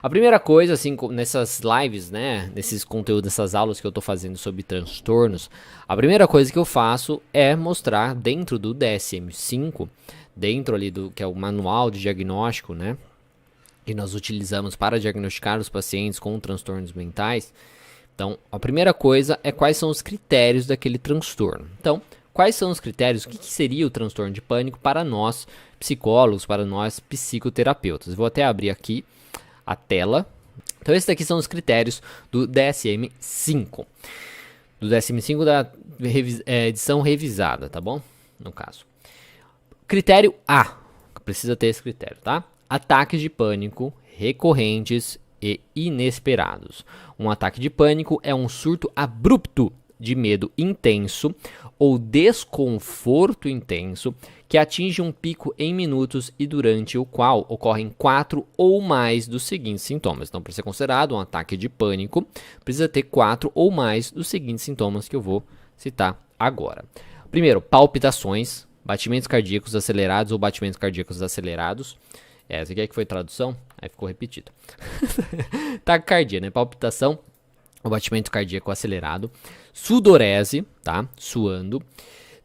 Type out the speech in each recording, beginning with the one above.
A primeira coisa, assim, nessas lives, né, nesses conteúdos, nessas aulas que eu tô fazendo sobre transtornos, a primeira coisa que eu faço é mostrar dentro do DSM-5, dentro ali do que é o manual de diagnóstico, né, que nós utilizamos para diagnosticar os pacientes com transtornos mentais. Então, a primeira coisa é quais são os critérios daquele transtorno. Então, quais são os critérios? O que seria o transtorno de pânico para nós psicólogos, para nós psicoterapeutas? Vou até abrir aqui a tela. Então esses daqui são os critérios do DSM-5. Do DSM-5 da edição revisada, tá bom? No caso. Critério A. Precisa ter esse critério, tá? Ataques de pânico recorrentes e inesperados. Um ataque de pânico é um surto abrupto de medo intenso ou desconforto intenso que atinge um pico em minutos e durante o qual ocorrem 4 ou mais dos seguintes sintomas. Então, para ser considerado um ataque de pânico, precisa ter 4 ou mais dos seguintes sintomas que eu vou citar agora. Primeiro, palpitações, batimentos cardíacos acelerados ou batimentos cardíacos acelerados. Essa aqui é que foi tradução, aí ficou repetido. Taquicardia, né? Palpitação, o batimento cardíaco acelerado. Sudorese, tá? Suando.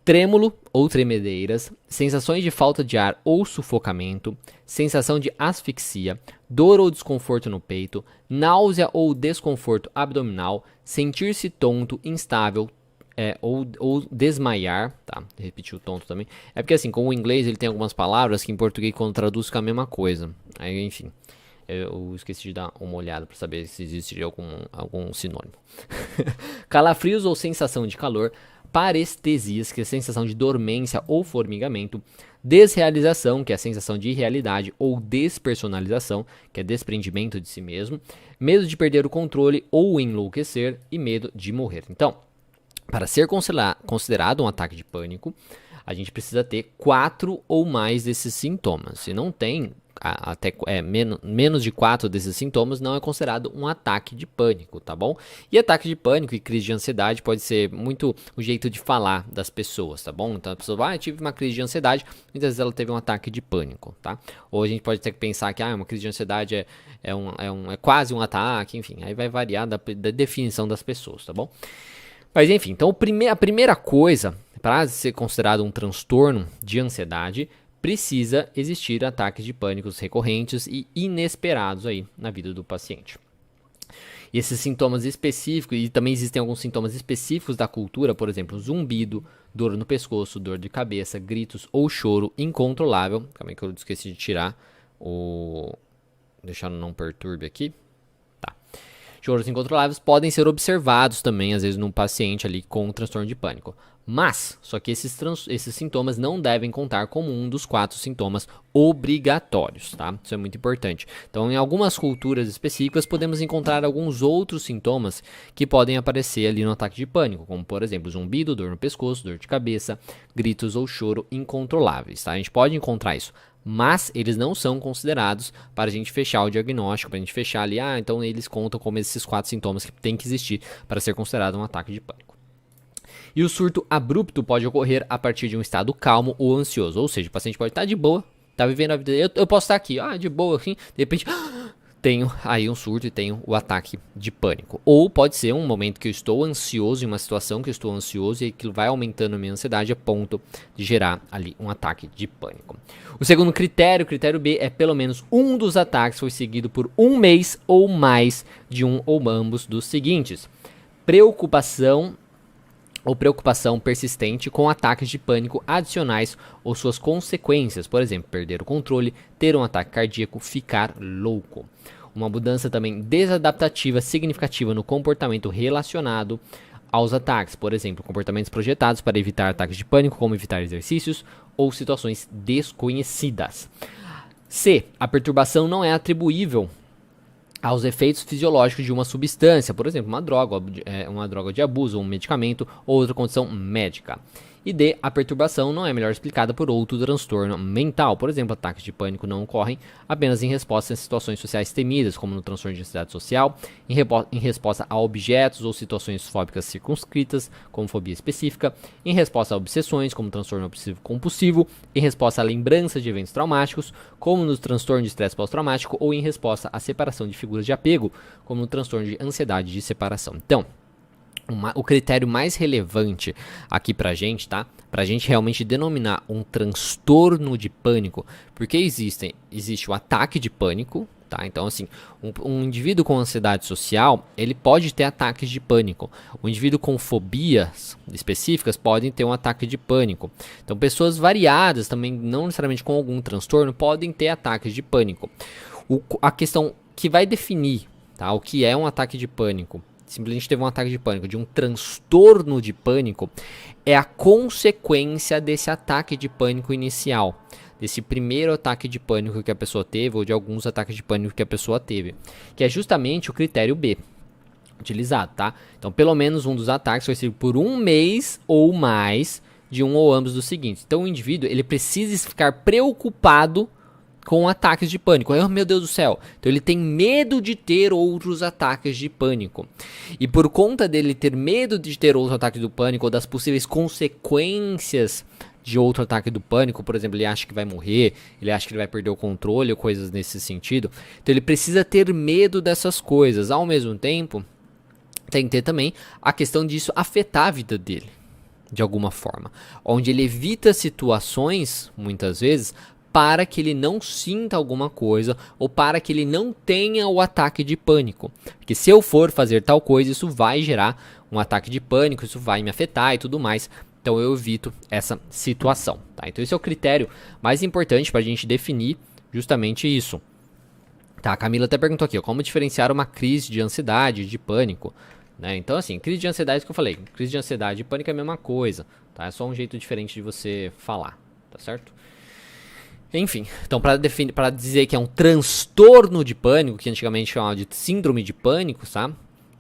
Trêmulo ou tremedeiras, sensações de falta de ar ou sufocamento, sensação de asfixia, dor ou desconforto no peito, náusea ou desconforto abdominal, sentir-se tonto, instável ou desmaiar, tá? Repetir o tonto também. É porque assim, como o inglês ele tem algumas palavras que em português quando traduz fica a mesma coisa. Aí, enfim, eu esqueci de dar uma olhada para saber se existe algum sinônimo. Calafrios ou sensação de calor, parestesias, que é a sensação de dormência ou formigamento, desrealização, que é a sensação de irrealidade ou despersonalização, que é desprendimento de si mesmo, medo de perder o controle ou enlouquecer e medo de morrer. Então, para ser considerado um ataque de pânico, a gente precisa ter 4 ou mais desses sintomas. Se não tem menos de 4 desses sintomas, não é considerado um ataque de pânico, tá bom? E ataque de pânico e crise de ansiedade pode ser muito o jeito de falar das pessoas, tá bom? Então a pessoa vai, tive uma crise de ansiedade, muitas vezes ela teve um ataque de pânico, tá? Ou a gente pode ter que pensar que uma crise de ansiedade é quase um ataque, enfim, aí vai variar da definição das pessoas, tá bom? Mas enfim, então a primeira coisa para ser considerado um transtorno de ansiedade, precisa existir ataques de pânicos recorrentes e inesperados aí na vida do paciente. E esses sintomas específicos, e também existem alguns sintomas específicos da cultura, por exemplo, zumbido, dor no pescoço, dor de cabeça, gritos ou choro incontrolável. Calma aí que eu esqueci de tirar deixar no não perturbe aqui. Tá. Choros incontroláveis podem ser observados também, às vezes, num paciente ali com transtorno de pânico. Mas, só que esses sintomas não devem contar como um dos 4 sintomas obrigatórios, tá? Isso é muito importante. Então, em algumas culturas específicas, podemos encontrar alguns outros sintomas que podem aparecer ali no ataque de pânico, como, por exemplo, zumbido, dor no pescoço, dor de cabeça, gritos ou choro incontroláveis, tá? A gente pode encontrar isso, mas eles não são considerados para a gente fechar o diagnóstico, para a gente fechar ali, então eles contam como esses 4 sintomas que tem que existir para ser considerado um ataque de pânico. E o surto abrupto pode ocorrer a partir de um estado calmo ou ansioso. Ou seja, o paciente pode estar de boa, tá vivendo a vida dele. Eu posso estar aqui, de boa, assim, de repente, tenho aí um surto e tenho o ataque de pânico. Ou pode ser um momento que eu estou ansioso, em uma situação que eu estou ansioso e aquilo vai aumentando a minha ansiedade a ponto de gerar ali um ataque de pânico. O segundo critério, critério B, é pelo menos um dos ataques foi seguido por um mês ou mais de um ou ambos dos seguintes. Preocupação persistente com ataques de pânico adicionais ou suas consequências, por exemplo, perder o controle, ter um ataque cardíaco, ficar louco. Uma mudança também desadaptativa significativa no comportamento relacionado aos ataques, por exemplo, comportamentos projetados para evitar ataques de pânico, como evitar exercícios ou situações desconhecidas. C. A perturbação não é atribuível aos efeitos fisiológicos de uma substância, por exemplo, uma droga de abuso, um medicamento ou outra condição médica. E D, a perturbação não é melhor explicada por outro transtorno mental. Por exemplo, ataques de pânico não ocorrem apenas em resposta a situações sociais temidas, como no transtorno de ansiedade social, em resposta a objetos ou situações fóbicas circunscritas, como fobia específica, em resposta a obsessões, como transtorno obsessivo-compulsivo, em resposta a lembranças de eventos traumáticos, como no transtorno de estresse pós-traumático, ou em resposta à separação de figuras de apego, como no transtorno de ansiedade de separação. Então, o critério mais relevante aqui pra gente, tá? Pra gente realmente denominar um transtorno de pânico, porque existe o ataque de pânico, tá? Então, assim, um indivíduo com ansiedade social, ele pode ter ataques de pânico. O indivíduo com fobias específicas podem ter um ataque de pânico. Então, pessoas variadas, também não necessariamente com algum transtorno, podem ter ataques de pânico. A questão que vai definir, tá, o que é um ataque de pânico, simplesmente teve um ataque de pânico, de um transtorno de pânico, é a consequência desse ataque de pânico inicial, desse primeiro ataque de pânico que a pessoa teve, ou de alguns ataques de pânico que a pessoa teve, que é justamente o critério B utilizado, tá? Então, pelo menos um dos ataques foi seguido por um mês ou mais de um ou ambos dos seguintes. Então, o indivíduo, ele precisa ficar preocupado com ataques de pânico. Oh, meu Deus do céu. Então ele tem medo de ter outros ataques de pânico. E por conta dele ter medo de ter outro ataque do pânico, ou das possíveis consequências de outro ataque do pânico, por exemplo, ele acha que vai morrer, ele acha que ele vai perder o controle, ou coisas nesse sentido. Então ele precisa ter medo dessas coisas. Ao mesmo tempo, tem que ter também a questão disso afetar a vida dele, de alguma forma. Onde ele evita situações, muitas vezes, para que ele não sinta alguma coisa ou para que ele não tenha o ataque de pânico. Porque se eu for fazer tal coisa, isso vai gerar um ataque de pânico, isso vai me afetar e tudo mais. Então eu evito essa situação. Tá? Então esse é o critério mais importante para a gente definir justamente isso. Tá, a Camila até perguntou aqui, ó, como diferenciar uma crise de ansiedade, de pânico. Né? Então assim, crise de ansiedade que eu falei, crise de ansiedade e pânico é a mesma coisa. Tá? É só um jeito diferente de você falar, tá certo? Enfim, então para dizer que é um transtorno de pânico, que antigamente chamava de síndrome de pânico, tá?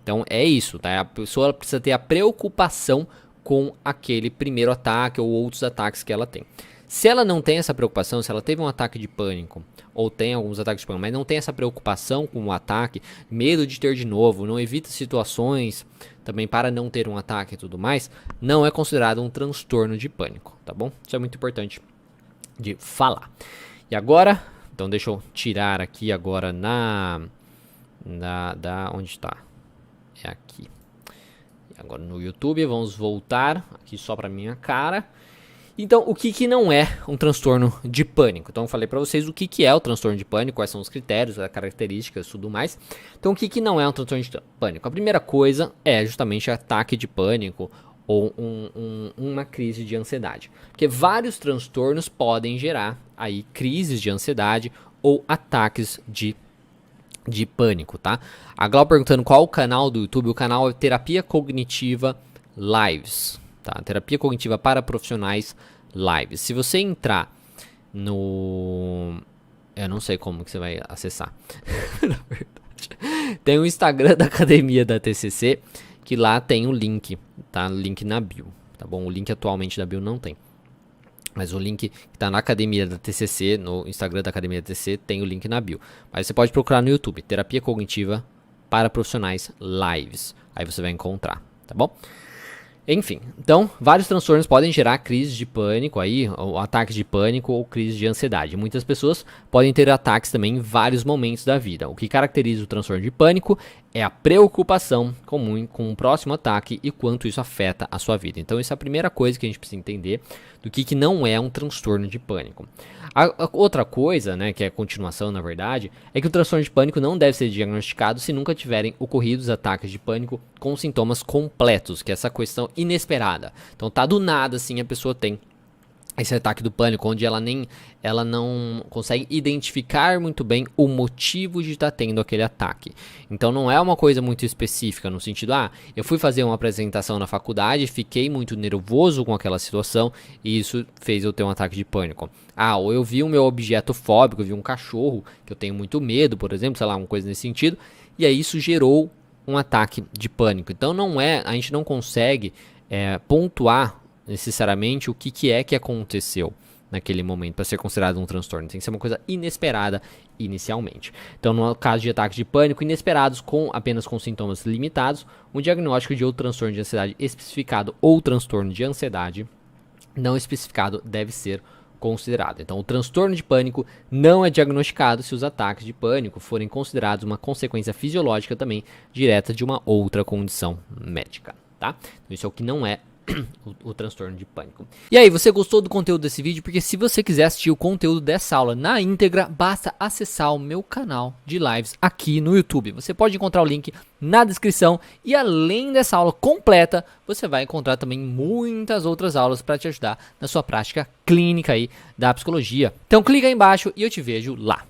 Então é isso, tá? A pessoa precisa ter a preocupação com aquele primeiro ataque ou outros ataques que ela tem. Se ela não tem essa preocupação, se ela teve um ataque de pânico, ou tem alguns ataques de pânico, mas não tem essa preocupação com o ataque, medo de ter de novo, não evita situações também para não ter um ataque e tudo mais, não é considerado um transtorno de pânico, tá bom? Isso é muito importante de falar. E agora, então deixa eu tirar aqui agora onde está? É aqui. E agora no YouTube, vamos voltar aqui só para minha cara. Então, o que não é um transtorno de pânico? Então, eu falei para vocês o que é o transtorno de pânico, quais são os critérios, as características e tudo mais. Então, o que não é um transtorno de pânico? A primeira coisa é justamente ataque de pânico ou uma crise de ansiedade. Porque vários transtornos podem gerar aí crises de ansiedade ou ataques de pânico, tá? A Glau perguntando qual o canal do YouTube. O canal é Terapia Cognitiva Lives, tá? Terapia Cognitiva para Profissionais Lives. Se você entrar no... eu não sei como que você vai acessar. Na verdade. Tem o Instagram da Academia da TCC, que lá tem o link, tá? O link na bio, tá bom? O link atualmente da bio não tem. Mas o link que tá na Academia da TCC, no Instagram da Academia da TCC, tem o link na bio. Mas você pode procurar no YouTube, Terapia Cognitiva para Profissionais Lives. Aí você vai encontrar, tá bom? Enfim, então, vários transtornos podem gerar crises de pânico aí, ou ataques de pânico ou crises de ansiedade. Muitas pessoas podem ter ataques também em vários momentos da vida. O que caracteriza o transtorno de pânico é a preocupação comum com o próximo ataque e quanto isso afeta a sua vida. Então, essa é a primeira coisa que a gente precisa entender do que não é um transtorno de pânico. A outra coisa, né, que é a continuação, na verdade, é que o transtorno de pânico não deve ser diagnosticado se nunca tiverem ocorrido os ataques de pânico com sintomas completos, que é essa questão inesperada. Então tá do nada, assim, a pessoa tem esse ataque do pânico, onde ela não consegue identificar muito bem o motivo de estar tendo aquele ataque. Então não é uma coisa muito específica, no sentido, eu fui fazer uma apresentação na faculdade, fiquei muito nervoso com aquela situação, e isso fez eu ter um ataque de pânico. Ou eu vi o meu objeto fóbico, eu vi um cachorro, que eu tenho muito medo, por exemplo, sei lá, uma coisa nesse sentido, e aí isso gerou um ataque de pânico. Então a gente não consegue pontuar necessariamente o que é que aconteceu naquele momento para ser considerado um transtorno. Tem que ser uma coisa inesperada inicialmente. Então, no caso de ataques de pânico inesperados apenas com sintomas limitados, um diagnóstico de outro transtorno de ansiedade especificado ou transtorno de ansiedade não especificado deve ser considerado. Então, o transtorno de pânico não é diagnosticado se os ataques de pânico forem considerados uma consequência fisiológica também direta de uma outra condição médica, tá? Então, isso é o que não é o transtorno de pânico. E aí, você gostou do conteúdo desse vídeo? Porque se você quiser assistir o conteúdo dessa aula na íntegra, basta acessar o meu canal de lives aqui no YouTube. Você pode encontrar o link na descrição e além dessa aula completa, você vai encontrar também muitas outras aulas para te ajudar na sua prática clínica aí da psicologia. Então clica aí embaixo e eu te vejo lá.